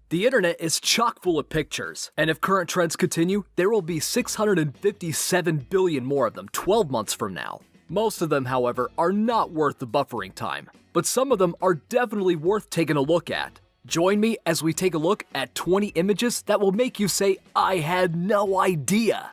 The internet is chock full of pictures, and if current trends continue, there will be 657 billion more of them 12 months from now. Most of them, however, are not worth the buffering time, but some of them are definitely worth taking a look at. Join me as we take a look at 20 images that will make you say, "I had no idea."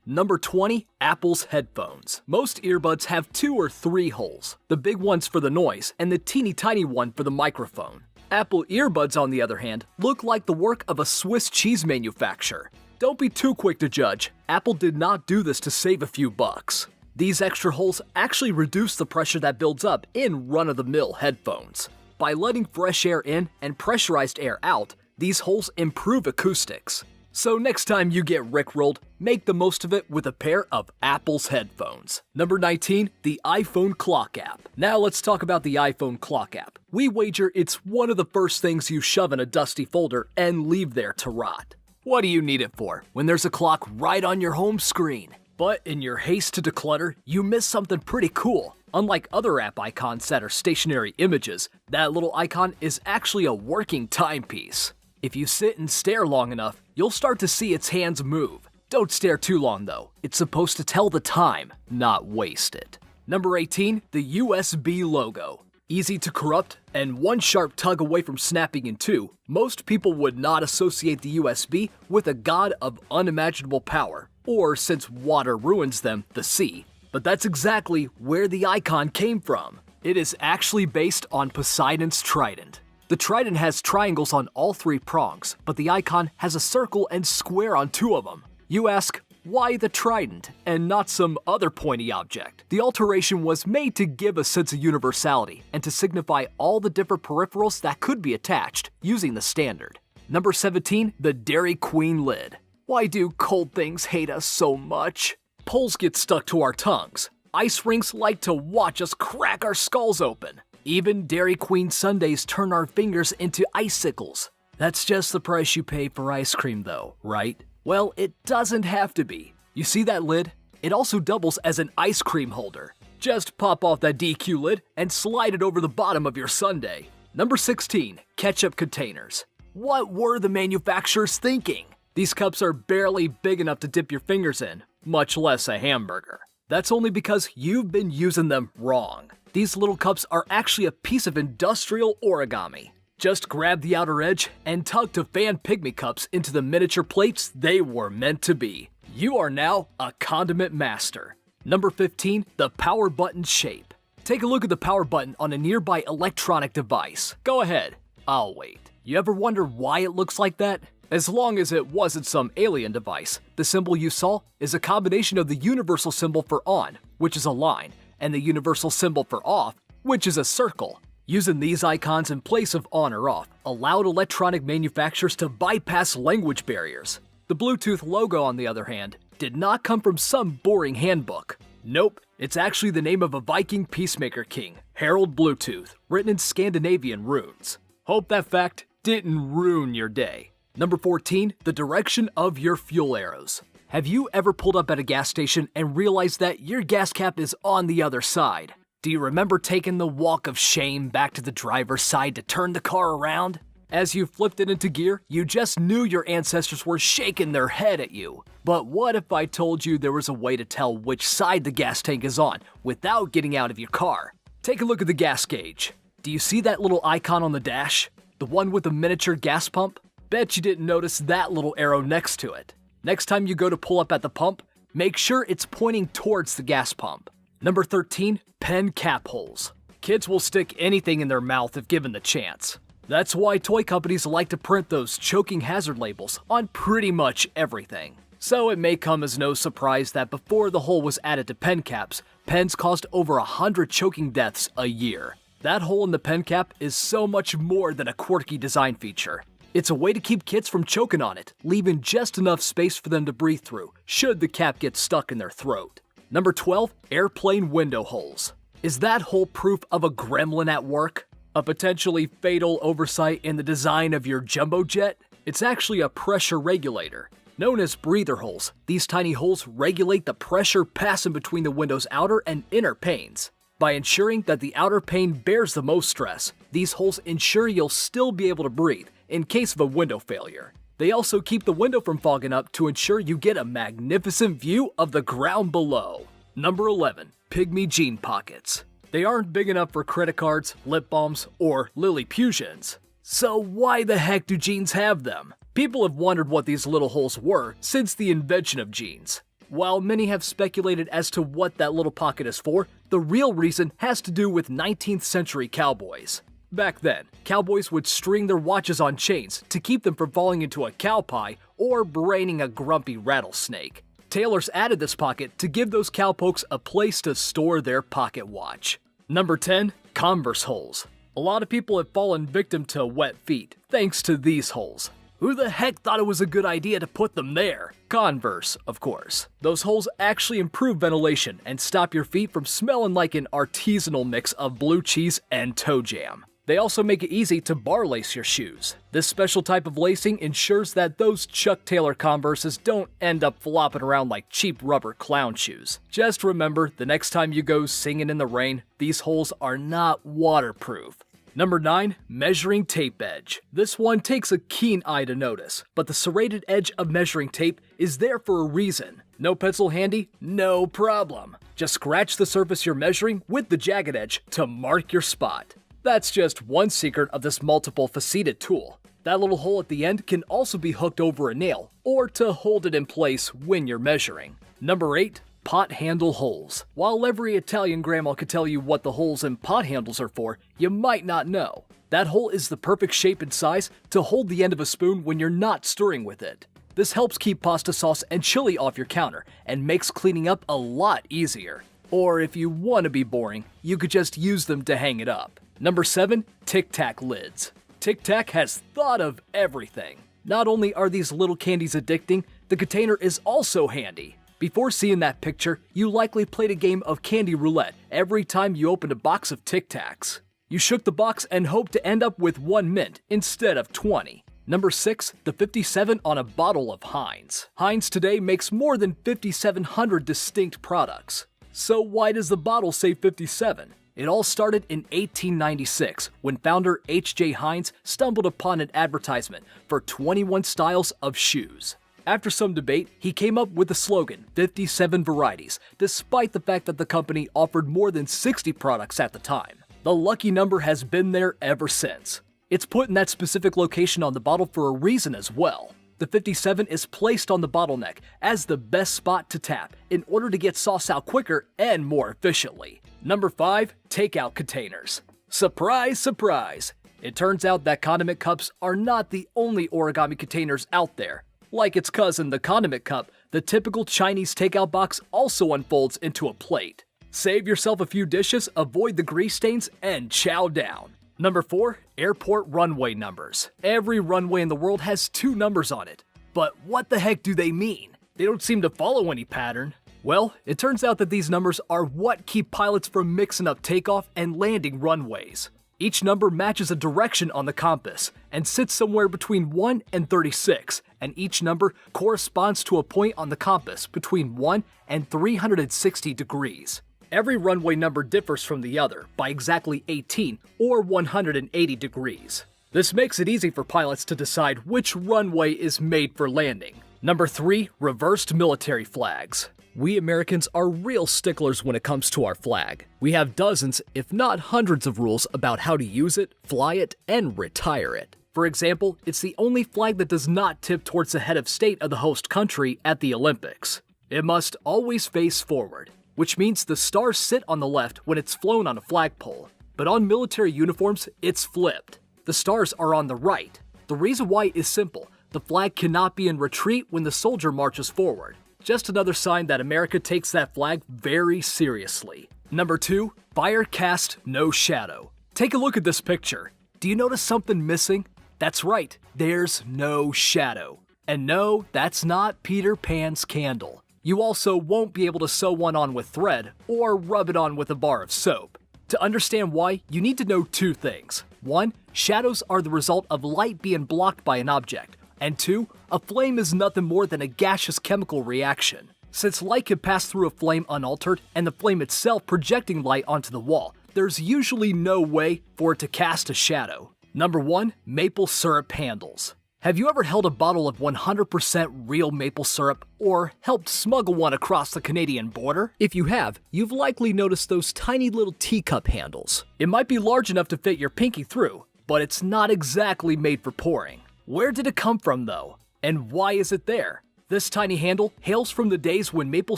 Number 20. Apple's headphones. Most earbuds have 2 or 3 holes, the big ones for the noise and the teeny tiny one for the microphone. Apple earbuds, on the other hand, look like the work of a Swiss cheese manufacturer. Don't be too quick to judge. Apple did not do this to save a few bucks. These extra holes actually reduce the pressure that builds up in run-of-the-mill headphones. By letting fresh air in and pressurized air out, these holes improve acoustics. So next time you get rickrolled, make the most of it with a pair of Apple's headphones. Number 19. The iPhone Clock app. Now let's talk about the iPhone Clock app. We wager it's one of the first things you shove in a dusty folder and leave there to rot. What do you need it for when there's a clock right on your home screen? But in your haste to declutter, you miss something pretty cool. Unlike other app icons that are stationary images, that little icon is actually a working timepiece. If you sit and stare long enough, you'll start to see its hands move. Don't stare too long though. It's supposed to tell the time, not waste it. Number 18. The USB logo. Easy to corrupt and one sharp tug away from snapping in two, most people would not associate the USB with a god of unimaginable power, or since water ruins them, the sea. But that's exactly where the icon came from. It is actually based on Poseidon's trident. The trident has triangles on all 3 prongs, but the icon has a circle and square on 2 of them. You ask, why the trident and not some other pointy object? The alteration was made to give a sense of universality and to signify all the different peripherals that could be attached using the standard. Number 17. The Dairy Queen lid. Why do cold things hate us so much? Poles get stuck to our tongues. Ice rinks like to watch us crack our skulls open. Even Dairy Queen sundaes turn our fingers into icicles. That's just the price you pay for ice cream though, right? Well, it doesn't have to be. You see that lid? It also doubles as an ice cream holder. Just pop off that DQ lid and slide it over the bottom of your sundae. Number 16. Ketchup containers. What were the manufacturers thinking? These cups are barely big enough to dip your fingers in, much less a hamburger. That's only because you've been using them wrong. These little cups are actually a piece of industrial origami. Just grab the outer edge and tug to fan pygmy cups into the miniature plates they were meant to be. You are now a condiment master. Number 15. The power button shape. Take a look at the power button on a nearby electronic device. Go ahead, I'll wait. You ever wonder why it looks like that? As long as it wasn't some alien device, the symbol you saw is a combination of the universal symbol for on, which is a line, and the universal symbol for off, which is a circle. Using these icons in place of on or off allowed electronic manufacturers to bypass language barriers. The Bluetooth logo, on the other hand, did not come from some boring handbook. Nope, it's actually the name of a Viking peacemaker king, Harald Bluetooth, written in Scandinavian runes. Hope that fact didn't ruin your day. Number 14. The direction of your fuel arrows. Have you ever pulled up at a gas station and realized that your gas cap is on the other side? Do you remember taking the walk of shame back to the driver's side to turn the car around? As you flipped it into gear, you just knew your ancestors were shaking their head at you. But what if I told you there was a way to tell which side the gas tank is on without getting out of your car? Take a look at the gas gauge. Do you see that little icon on the dash? The one with the miniature gas pump? Bet you didn't notice that little arrow next to it. Next time you go to pull up at the pump, make sure it's pointing towards the gas pump. Number 13. Pen cap holes. Kids will stick anything in their mouth if given the chance. That's why toy companies like to print those choking hazard labels on pretty much everything. So it may come as no surprise that before the hole was added to pen caps, pens caused over 100 choking deaths a year. That hole in the pen cap is so much more than a quirky design feature. It's a way to keep kids from choking on it, leaving just enough space for them to breathe through, should the cap get stuck in their throat. Number 12. Airplane window holes. Is that hole proof of a gremlin at work? A potentially fatal oversight in the design of your jumbo jet? It's actually a pressure regulator. Known as breather holes, these tiny holes regulate the pressure passing between the window's outer and inner panes. By ensuring that the outer pane bears the most stress, these holes ensure you'll still be able to breathe in case of a window failure. They also keep the window from fogging up to ensure you get a magnificent view of the ground below. Number 11. Pygmy Jean Pockets. They aren't big enough for credit cards, lip balms, or Lilliputians. So why the heck do jeans have them? People have wondered what these little holes were since the invention of jeans. While many have speculated as to what that little pocket is for, the real reason has to do with 19th century cowboys. Back then, cowboys would string their watches on chains to keep them from falling into a cow pie or braining a grumpy rattlesnake. Tailors added this pocket to give those cowpokes a place to store their pocket watch. Number 10. Converse holes. A lot of people have fallen victim to wet feet thanks to these holes. Who the heck thought it was a good idea to put them there? Converse, of course. Those holes actually improve ventilation and stop your feet from smelling like an artisanal mix of blue cheese and toe jam. They also make it easy to bar lace your shoes. This special type of lacing ensures that those Chuck Taylor Converses don't end up flopping around like cheap rubber clown shoes. Just remember, the next time you go singing in the rain, these holes are not waterproof. Number 9. Measuring tape edge. This one takes a keen eye to notice, but the serrated edge of measuring tape is there for a reason. No pencil handy? No problem. Just scratch the surface you're measuring with the jagged edge to mark your spot. That's just one secret of this multiple faceted tool. That little hole at the end can also be hooked over a nail or to hold it in place when you're measuring. Number 8. Pot handle holes. While every Italian grandma could tell you what the holes in pot handles are for, you might not know. That hole is the perfect shape and size to hold the end of a spoon when you're not stirring with it. This helps keep pasta sauce and chili off your counter and makes cleaning up a lot easier. Or if you want to be boring, you could just use them to hang it up. Number 7. Tic Tac lids. Tic Tac has thought of everything. Not only are these little candies addicting, the container is also handy. Before seeing that picture, you likely played a game of candy roulette every time you opened a box of Tic Tacs. You shook the box and hoped to end up with 1 mint instead of 20. Number 6. The 57 on a bottle of Heinz. Heinz today makes more than 5,700 distinct products. So why does the bottle say 57? It all started in 1896 when founder H.J. Heinz stumbled upon an advertisement for 21 styles of shoes. After some debate, he came up with the slogan 57 varieties, despite the fact that the company offered more than 60 products at the time. The lucky number has been there ever since. It's put in that specific location on the bottle for a reason as well. The 57 is placed on the bottleneck as the best spot to tap in order to get sauce out quicker and more efficiently. Number 5. Takeout containers. Surprise, surprise! It turns out that condiment cups are not the only origami containers out there. Like its cousin, the condiment cup, the typical Chinese takeout box also unfolds into a plate. Save yourself a few dishes, avoid the grease stains, and chow down. Number 4. Airport runway numbers. Every runway in the world has 2 numbers on it. But what the heck do they mean? They don't seem to follow any pattern. Well, it turns out that these numbers are what keep pilots from mixing up takeoff and landing runways. Each number matches a direction on the compass and sits somewhere between 1 and 36, and each number corresponds to a point on the compass between 1 and 360 degrees. Every runway number differs from the other by exactly 18 or 180 degrees. This makes it easy for pilots to decide which runway is made for landing. Number 3. Reversed military flags. We Americans are real sticklers when it comes to our flag. We have dozens, if not hundreds of rules about how to use it, fly it, and retire it. For example, it's the only flag that does not tip towards the head of state of the host country at the Olympics. It must always face forward, which means the stars sit on the left when it's flown on a flagpole. But on military uniforms, it's flipped. The stars are on the right. The reason why is simple. The flag cannot be in retreat when the soldier marches forward. Just another sign that America takes that flag very seriously. Number 2. Fire cast, no shadow. Take a look at this picture. Do you notice something missing? That's right, there's no shadow. And no, that's not Peter Pan's candle. You also won't be able to sew one on with thread or rub it on with a bar of soap. To understand why, you need to know 2 things. 1. Shadows are the result of light being blocked by an object. And 2. A flame is nothing more than a gaseous chemical reaction. Since light can pass through a flame unaltered and the flame itself projecting light onto the wall, there's usually no way for it to cast a shadow. Number 1. Maple syrup handles. Have you ever held a bottle of 100% real maple syrup or helped smuggle one across the Canadian border? If you have, you've likely noticed those tiny little teacup handles. It might be large enough to fit your pinky through, but it's not exactly made for pouring. Where did it come from though? And why is it there? This tiny handle hails from the days when maple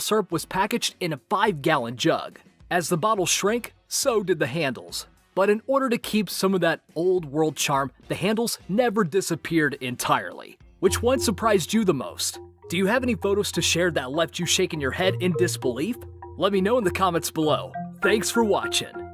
syrup was packaged in a 5-gallon jug. As the bottles shrank, so did the handles. But in order to keep some of that old world charm, the handles never disappeared entirely. Which one surprised you the most? Do you have any photos to share that left you shaking your head in disbelief? Let me know in the comments below. Thanks for watching.